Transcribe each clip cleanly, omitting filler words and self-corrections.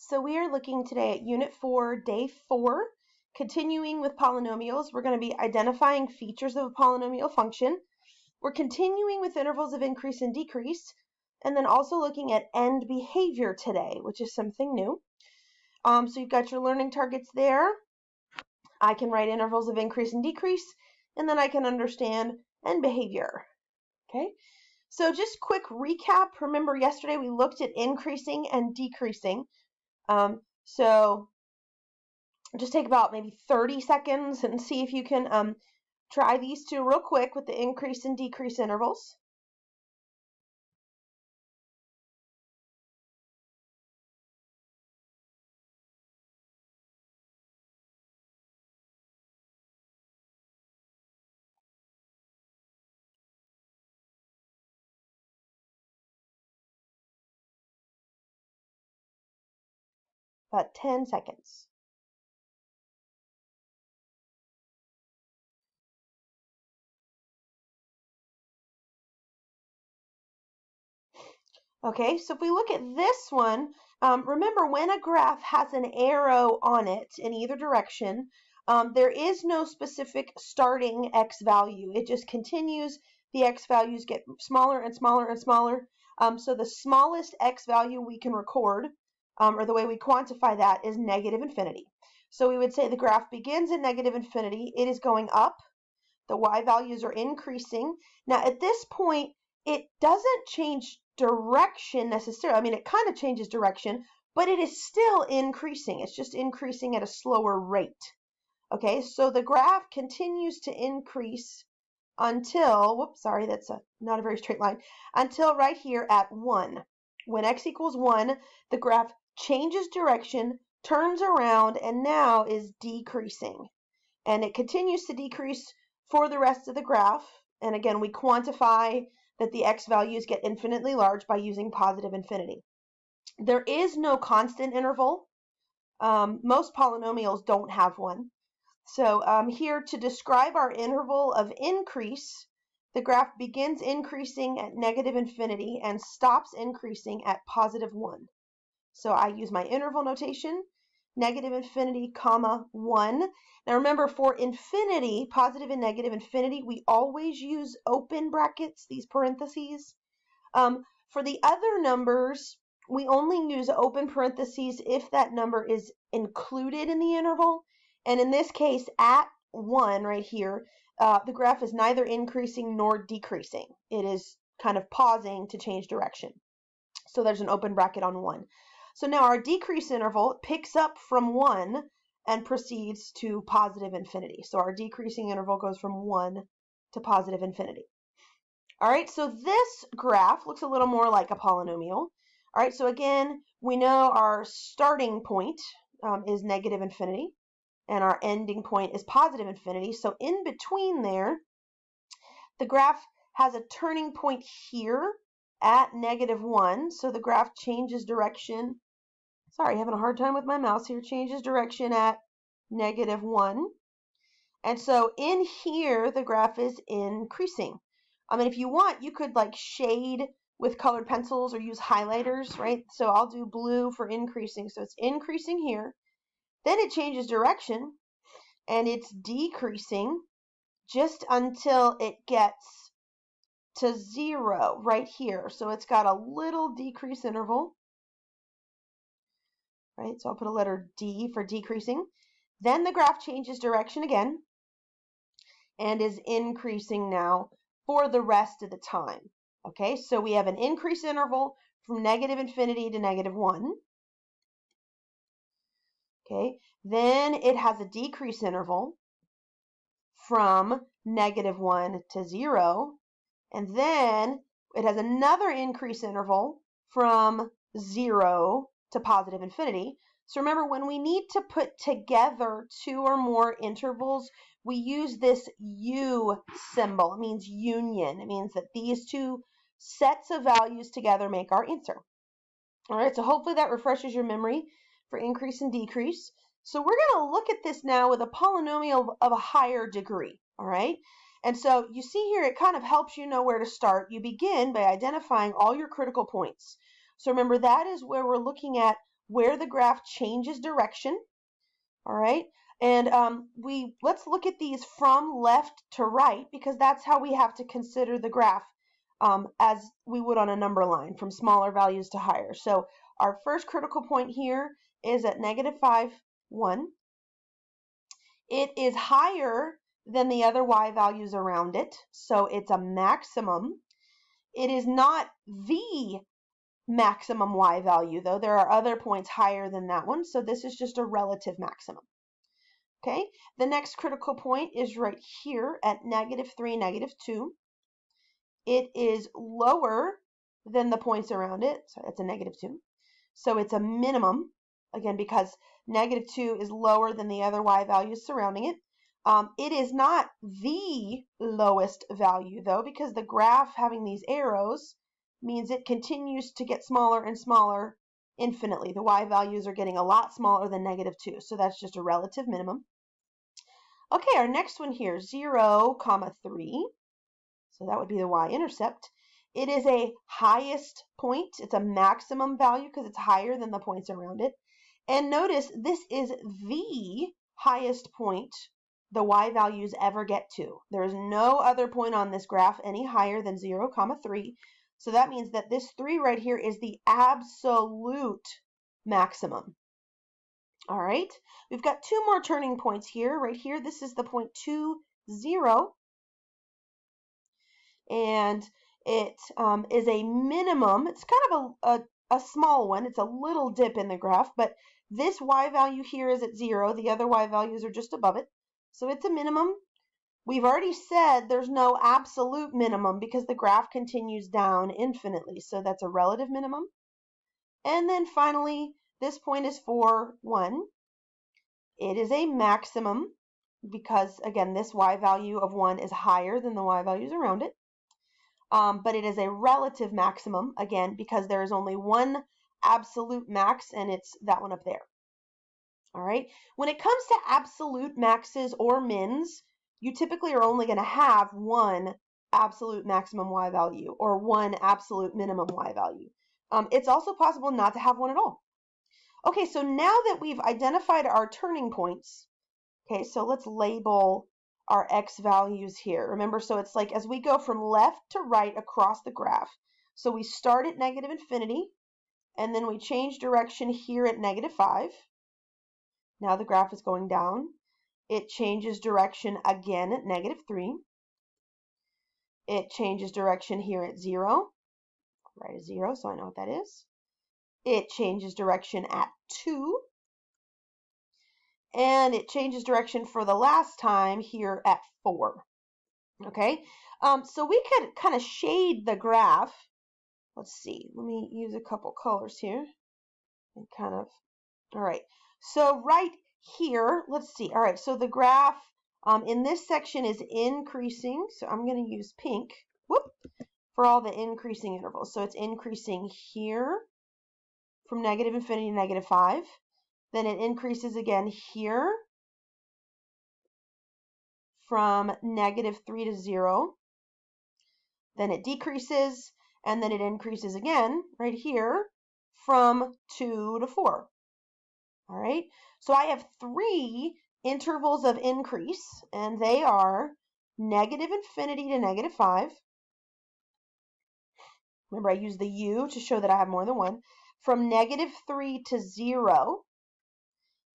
So we are looking today at Unit 4, Day 4, continuing with polynomials. We're going to be identifying features of a polynomial function. We're continuing with intervals of increase and decrease, and then also looking at end behavior today, which is something new. So you've got your learning targets there. I can write intervals of increase and decrease, and then I can understand end behavior. Okay. So just quick recap. Remember yesterday we looked at increasing and decreasing. So just take about maybe 30 seconds and see if you can try these two real quick with the increase and decrease intervals. About 10 seconds. Okay, so if we look at this one, remember when a graph has an arrow on it in either direction, there is no specific starting x value. It just continues. The x values get smaller and smaller and smaller. So the smallest x value we can record, or the way we quantify that, is negative infinity. So we would say the graph begins at negative infinity. It is going up. The y values are increasing. Now at this point, it doesn't change direction necessarily. I mean, it kind of changes direction, but it is still increasing. It's just increasing at a slower rate. Okay, so the graph continues to increase until, whoops, sorry, that's not a very straight line, until right here at 1. When x equals 1, the graph changes direction, turns around, and now is decreasing. And it continues to decrease for the rest of the graph. And again, we quantify that the x values get infinitely large by using positive infinity. There is no constant interval. Most polynomials don't have one. So here to describe our interval of increase, the graph begins increasing at negative infinity and stops increasing at positive 1. So I use my interval notation, negative infinity, comma, 1. Now remember, for infinity, positive and negative infinity, we always use open brackets, these parentheses. For the other numbers, we only use open parentheses if that number is included in the interval. And in this case, at 1 right here, the graph is neither increasing nor decreasing. It is kind of pausing to change direction. So there's an open bracket on 1. So now our decrease interval picks up from 1 and proceeds to positive infinity. So our decreasing interval goes from 1 to positive infinity. All right, so this graph looks a little more like a polynomial. All right, so again, we know our starting point is negative infinity, and our ending point is positive infinity. So in between there, the graph has a turning point here at negative 1. So the graph changes direction. Sorry, having a hard time with my mouse here. Changes direction at negative 1. And so in here, the graph is increasing. I mean, if you want, you could like shade with colored pencils or use highlighters, right? So I'll do blue for increasing. So it's increasing here. Then it changes direction and it's decreasing just until it gets to 0 right here. So it's got a little decrease interval, right? So I'll put a letter D for decreasing. Then the graph changes direction again and is increasing now for the rest of the time. Okay, so we have an increase interval from negative infinity to negative 1. Okay, then it has a decrease interval from negative 1 to 0. And then it has another increase interval from 0 to positive infinity. So remember, when we need to put together two or more intervals, we use this U symbol. It means union. It means that these two sets of values together make our answer. All right, so hopefully that refreshes your memory for increase and decrease. So we're going to look at this now with a polynomial of a higher degree. All right. And so you see here, it kind of helps you know where to start. You begin by identifying all your critical points. So remember, that is where we're looking at where the graph changes direction. All right, and let's look at these from left to right, because that's how we have to consider the graph as we would on a number line, from smaller values to higher. So our first critical point here is at -5, 1. It is higher than the other y values around it, so it's a maximum. It is not the maximum y value, though. There are other points higher than that one, so this is just a relative maximum. Okay, the next critical point is right here at -3, -2. It is lower than the points around it, so that's a -2. So it's a minimum, again, because -2 is lower than the other y values surrounding it. It is not the lowest value, though, because the graph having these arrows means it continues to get smaller and smaller infinitely. The y values are getting a lot smaller than -2, so that's just a relative minimum. Okay, our next one here, 0, 3. So that would be the y-intercept. It is a highest point. It's a maximum value because it's higher than the points around it. And notice this is the highest point the y values ever get to. There is no other point on this graph any higher than 0, 3. So that means that this 3 right here is the absolute maximum. All right, we've got two more turning points here. Right here, this is the point 2, 0. And it is a minimum. It's kind of a small one. It's a little dip in the graph, but this y value here is at 0. The other y values are just above it. So it's a minimum. We've already said there's no absolute minimum because the graph continues down infinitely. So that's a relative minimum. And then finally, this point is 4, 1. It is a maximum because, again, this y value of 1 is higher than the y values around it. But it is a relative maximum, again, because there is only one absolute max, and it's that one up there. All right. When it comes to absolute maxes or mins, you typically are only going to have one absolute maximum y value or one absolute minimum y value. It's also possible not to have one at all. Okay, so now that we've identified our turning points, okay, so let's label our x values here. Remember, so it's like as we go from left to right across the graph. So we start at -infinity, and then we change direction here at -5. Now the graph is going down. It changes direction again at -3. It changes direction here at 0. Right at 0, so I know what that is. It changes direction at 2. And it changes direction for the last time here at 4. Okay, so we could kind of shade the graph. Let's see, let me use a couple colors here. And kind of, all right, so right here, let's see, all right, so the graph in this section is increasing, so I'm going to use pink, for all the increasing intervals. So it's increasing here from -infinity to -5. Then it increases again here from -3 to 0. Then it decreases, and then it increases again right here from 2 to 4. All right, so I have 3 intervals of increase, and they are -infinity to -5. Remember, I use the u to show that I have more than one. From -3 to 0,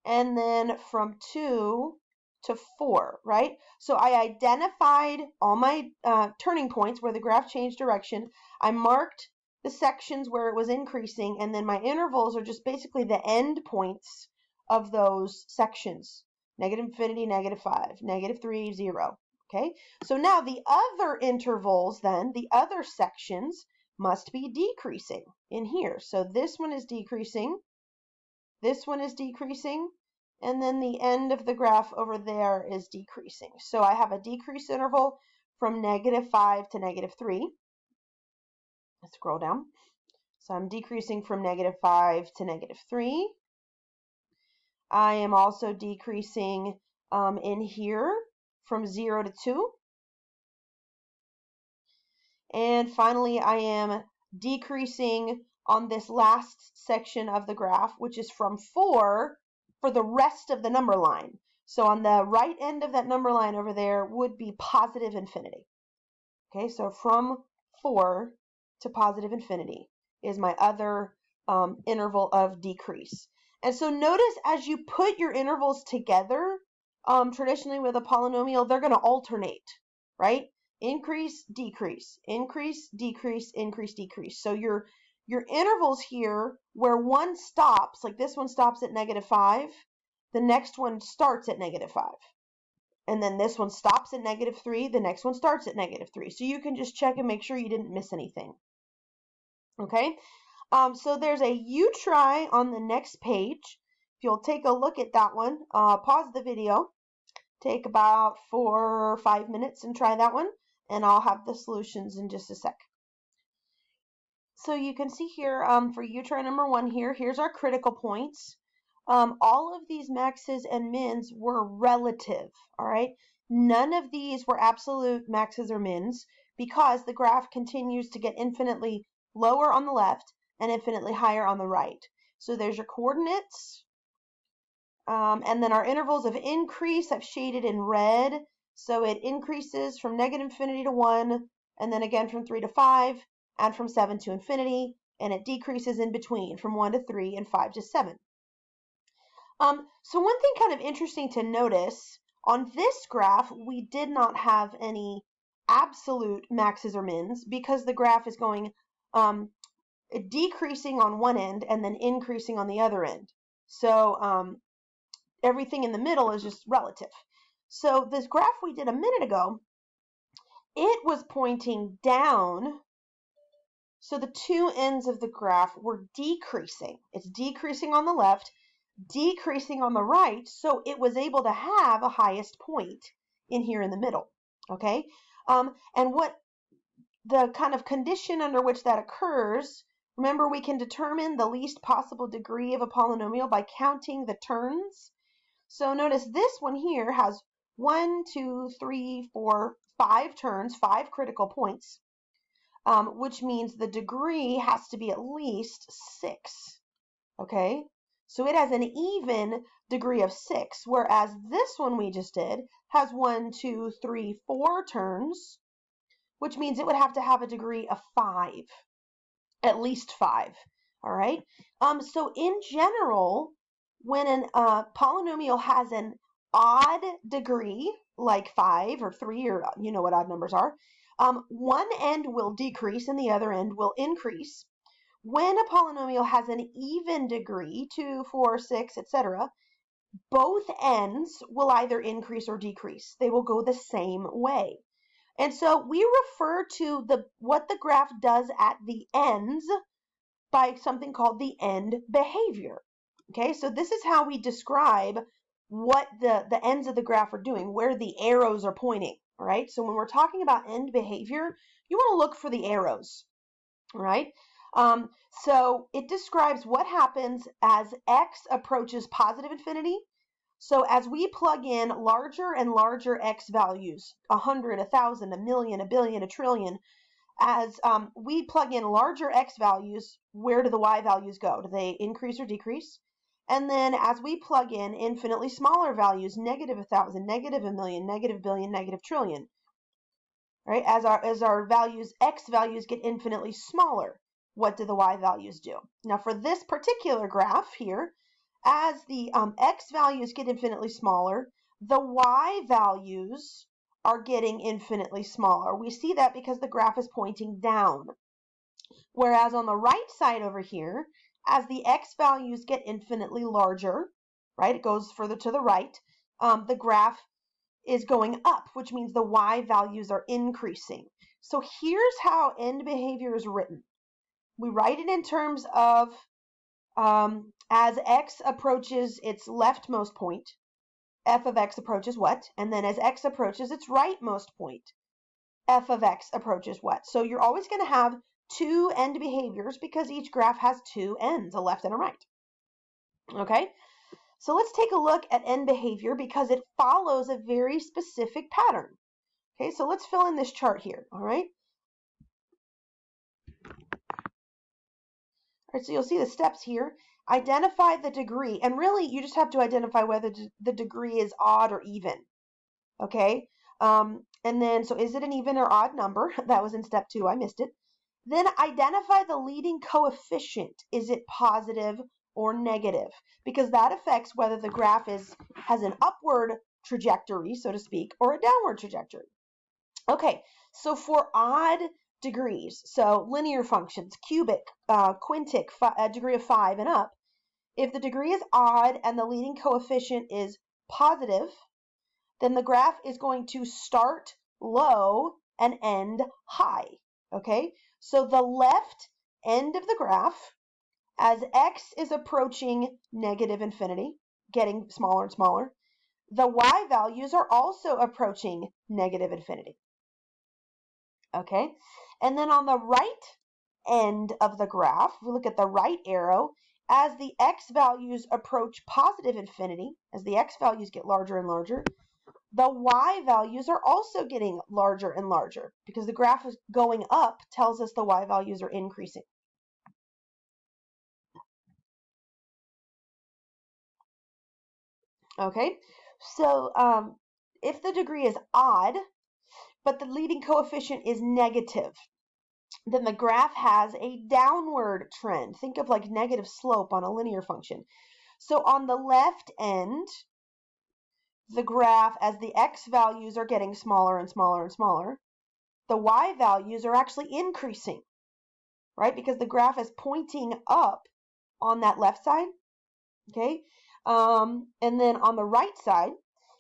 and then from 2 to 4, right? So I identified all my turning points where the graph changed direction. I marked the sections where it was increasing, and then my intervals are just basically the end points of those sections. -infinity, -5, -3, 0. Okay, so now the other intervals then, the other sections must be decreasing in here. So this one is decreasing, this one is decreasing, and then the end of the graph over there is decreasing. So I have a decrease interval from -5 to -3. Let's scroll down. So I'm decreasing from -5 to -3. I am also decreasing in here from 0 to 2. And finally, I am decreasing on this last section of the graph, which is from 4 for the rest of the number line. So on the right end of that number line over there would be positive infinity. Okay, so from 4 to positive infinity is my other interval of decrease. And so notice as you put your intervals together, traditionally with a polynomial, they're going to alternate, right? Increase, decrease, increase, decrease, increase, decrease. So your intervals here, where one stops, like this one stops at -5, the next one starts at -5. And then this one stops at -3, the next one starts at -3. So you can just check and make sure you didn't miss anything. Okay, so there's a you try on the next page. If you'll take a look at that one, pause the video, take about 4 or 5 minutes and try that one, and I'll have the solutions in just a sec. So you can see here for you try number 1 here, here's our critical points. All of these maxes and mins were relative, all right? None of these were absolute maxes or mins because the graph continues to get infinitely lower on the left and infinitely higher on the right. So there's your coordinates. And then our intervals of increase I've shaded in red. So it increases from -infinity to 1, and then again from 3 to 5, and from 7 to infinity, and it decreases in between from 1 to 3 and 5 to 7. So one thing kind of interesting to notice, on this graph, we did not have any absolute maxes or mins because the graph is going decreasing on one end and then increasing on the other end. So everything in the middle is just relative. So this graph we did a minute ago, it was pointing down. So the two ends of the graph were decreasing. It's decreasing on the left, decreasing on the right, so it was able to have a highest point in here in the middle, okay? And what the kind of condition under which that occurs, remember we can determine the least possible degree of a polynomial by counting the terns. So notice this one here has 1, 2, 3, 4, 5 terns, 5 critical points, which means the degree has to be at least 6, okay? So it has an even degree of 6, whereas this one we just did has 1, 2, 3, 4 terns, which means it would have to have a degree of 5, at least 5, all right? So in general, when a polynomial has an odd degree, like 5 or 3, or you know what odd numbers are, one end will decrease and the other end will increase. When a polynomial has an even degree, 2, 4, 6, etc., both ends will either increase or decrease. They will go the same way. And so we refer to what the graph does at the ends by something called the end behavior. Okay, so this is how we describe what the ends of the graph are doing, where the arrows are pointing. All right, so when we're talking about end behavior, you want to look for the arrows. All right. So it describes what happens as x approaches positive infinity. So as we plug in larger and larger x values, 100, 1,000, 1,000,000, 1,000,000,000, 1,000,000,000,000, as we plug in larger x values, where do the y values go? Do they increase or decrease? And then as we plug in infinitely smaller values, -1,000, -1,000,000, -1,000,000,000, -1,000,000,000, right? As our values, x values get infinitely smaller, what do the y values do? Now for this particular graph here, as the x values get infinitely smaller, the y values are getting infinitely smaller. We see that because the graph is pointing down. Whereas on the right side over here, as the x values get infinitely larger, right, it goes further to the right, the graph is going up, which means the y values are increasing. So here's how end behavior is written. We write it in terms of as x approaches its leftmost point, f of x approaches what? And then as x approaches its rightmost point, f of x approaches what? So you're always going to have two end behaviors because each graph has two ends, a left and a right. Okay? So let's take a look at end behavior because it follows a very specific pattern. Okay, so let's fill in this chart here, all right? right, so you'll see the steps here. Identify the degree, and really you just have to identify whether the degree is odd or even. Okay, and then so is it an even or odd number? That was in step 2. I missed it. Then identify the leading coefficient. Is it positive or negative? Because that affects whether the graph has an upward trajectory, so to speak, or a downward trajectory. Okay, so for odd degrees, so linear functions, cubic, quintic, a degree of 5 and up, if the degree is odd and the leading coefficient is positive, then the graph is going to start low and end high. Okay, so the left end of the graph, as x is approaching negative infinity, getting smaller and smaller, the y values are also approaching negative infinity. Okay, and then on the right end of the graph, we look at the right arrow, as the x values approach positive infinity, as the x values get larger and larger, the y values are also getting larger and larger because the graph is going up tells us the y values are increasing. Okay, so if the degree is odd, but the leading coefficient is negative, then the graph has a downward trend. Think of like negative slope on a linear function. So on the left end, the graph, as the x values are getting smaller and smaller and smaller, the y values are actually increasing, right? Because the graph is pointing up on that left side, okay? And then on the right side,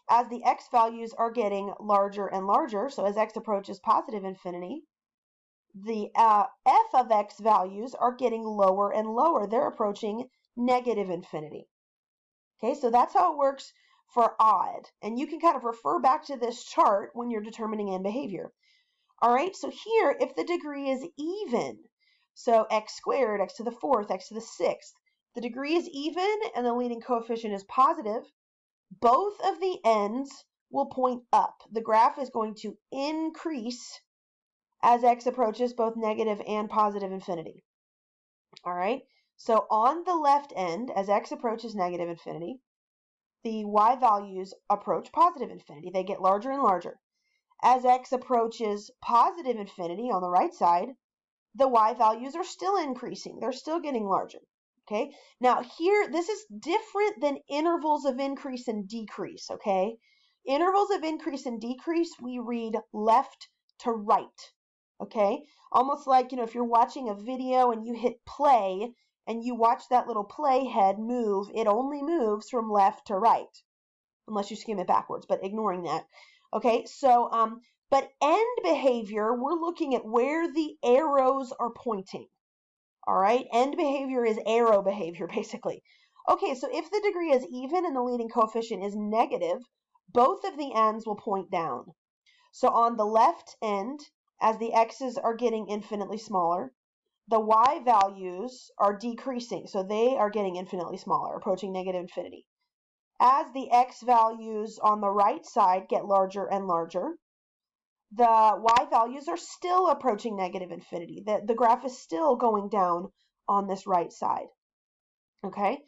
as the x values are getting larger and larger, so as x approaches positive infinity, the f of x values are getting lower and lower. They're approaching negative infinity. Okay, so that's how it works for odd. And you can kind of refer back to this chart when you're determining end behavior. All right, so here, if the degree is even, so x squared, x to the 4th, x to the 6th, the degree is even and the leading coefficient is positive, both of the ends will point up. The graph is going to increase as x approaches both negative and positive infinity. All right, so on the left end, as x approaches negative infinity, the y values approach positive infinity. They get larger and larger. As x approaches positive infinity on the right side, the y values are still increasing. They're still getting larger. Okay, now here, this is different than intervals of increase and decrease. Okay, intervals of increase and decrease, we read left to right. Okay, almost like, if you're watching a video and you hit play and you watch that little play head move, it only moves from left to right, unless you skim it backwards, but ignoring that. Okay, so, but end behavior, we're looking at where the arrows are pointing. All right, end behavior is arrow behavior, basically. Okay, so if the degree is even and the leading coefficient is negative, both of the ends will point down. So on the left end, as the x's are getting infinitely smaller, the y values are decreasing. So they are getting infinitely smaller, approaching negative infinity. As the x values on the right side get larger and larger, the y values are still approaching negative infinity. The graph is still going down on this right side. Okay?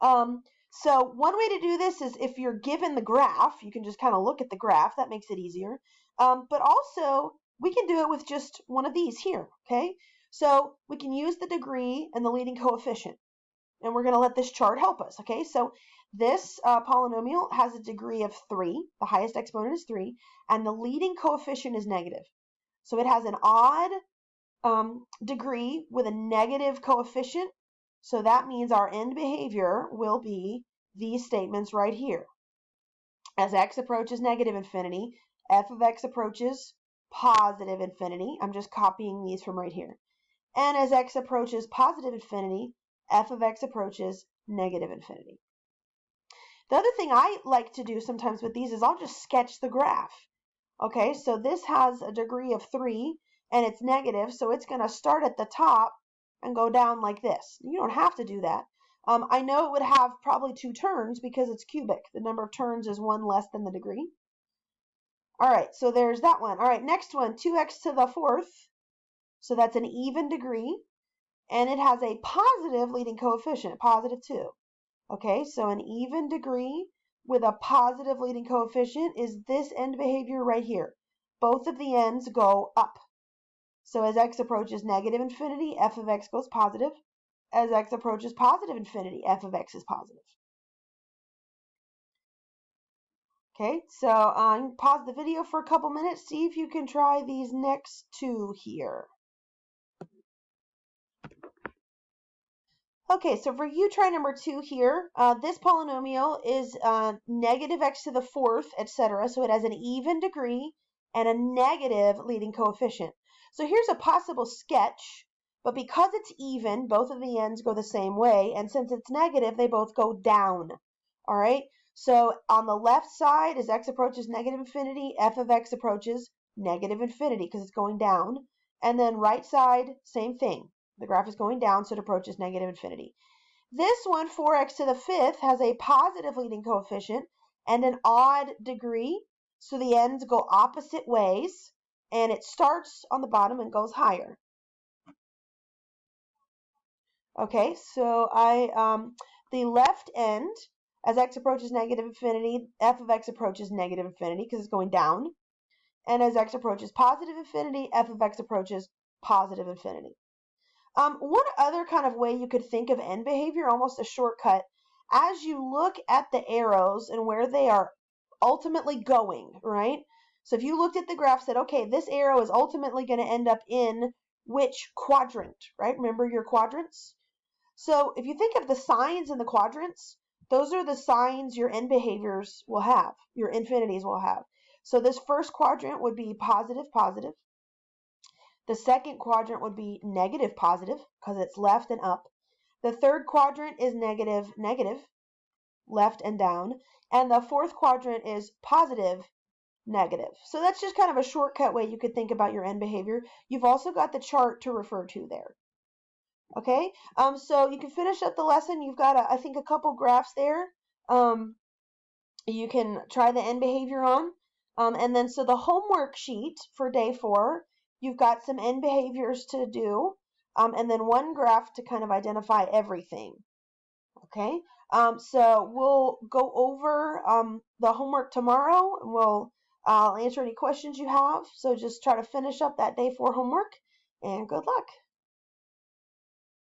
So one way to do this is if you're given the graph, you can just kind of look at the graph. That makes it easier. But also, we can do it with just one of these here. Okay? So we can use the degree and the leading coefficient. And we're going to let this chart help us. Okay? So this polynomial has a degree of 3. The highest exponent is 3. And the leading coefficient is negative. So it has an odd degree with a negative coefficient. So that means our end behavior will be these statements right here. As x approaches negative infinity, f of x approaches positive infinity. I'm just copying these from right here. And as x approaches positive infinity, f of x approaches negative infinity. The other thing I like to do sometimes with these is I'll just sketch the graph. Okay, so this has a degree of 3 and it's negative, so it's going to start at the top and go down like this. You don't have to do that. I know it would have probably 2 turns because it's cubic. The number of turns is 1 less than the degree. All right, so there's that one. All right, next one, 2x to the 4th. So that's an even degree. and it has a positive leading coefficient, positive 2. Okay, so an even degree with a positive leading coefficient is this end behavior right here. Both of the ends go up. So as x approaches negative infinity, f of x goes positive. As x approaches positive infinity, f of x is positive. Okay, so pause the video for a couple minutes, see if you can try these next two here. Okay, so for you, try number 2 here. This polynomial is negative x to the 4th, etc. So it has an even degree and a negative leading coefficient. So here's a possible sketch, but because it's even, both of the ends go the same way, and since it's negative, they both go down. All right, so on the left side, as x approaches negative infinity, f of x approaches negative infinity because it's going down. And then right side, same thing. The graph is going down, so it approaches negative infinity. This one, 4x to the 5th, has a positive leading coefficient and an odd degree, so the ends go opposite ways, and it starts on the bottom and goes higher. Okay, so the left end, as x approaches negative infinity, f of x approaches negative infinity because it's going down. And as x approaches positive infinity, f of x approaches positive infinity. One other kind of way you could think of end behavior, almost a shortcut, as you look at the arrows and where they are ultimately going, right? So if you looked at the graph, said, okay, this arrow is ultimately going to end up in which quadrant, right? Remember your quadrants? So if you think of the signs in the quadrants, those are the signs your end behaviors will have, your infinities will have. So this first quadrant would be positive, positive. The second quadrant would be negative, positive, because it's left and up. The third quadrant is negative, negative, left and down. And the fourth quadrant is positive, negative. So that's just kind of a shortcut way you could think about your end behavior. You've also got the chart to refer to there. Okay, so you can finish up the lesson. You've got, I think, a couple graphs there. You can try the end behavior on. And then, so the homework sheet for day 4, you've got some end behaviors to do, and then one graph to kind of identify everything. Okay, so we'll go over the homework tomorrow, and I'll answer any questions you have. So just try to finish up that day 4 homework, and good luck.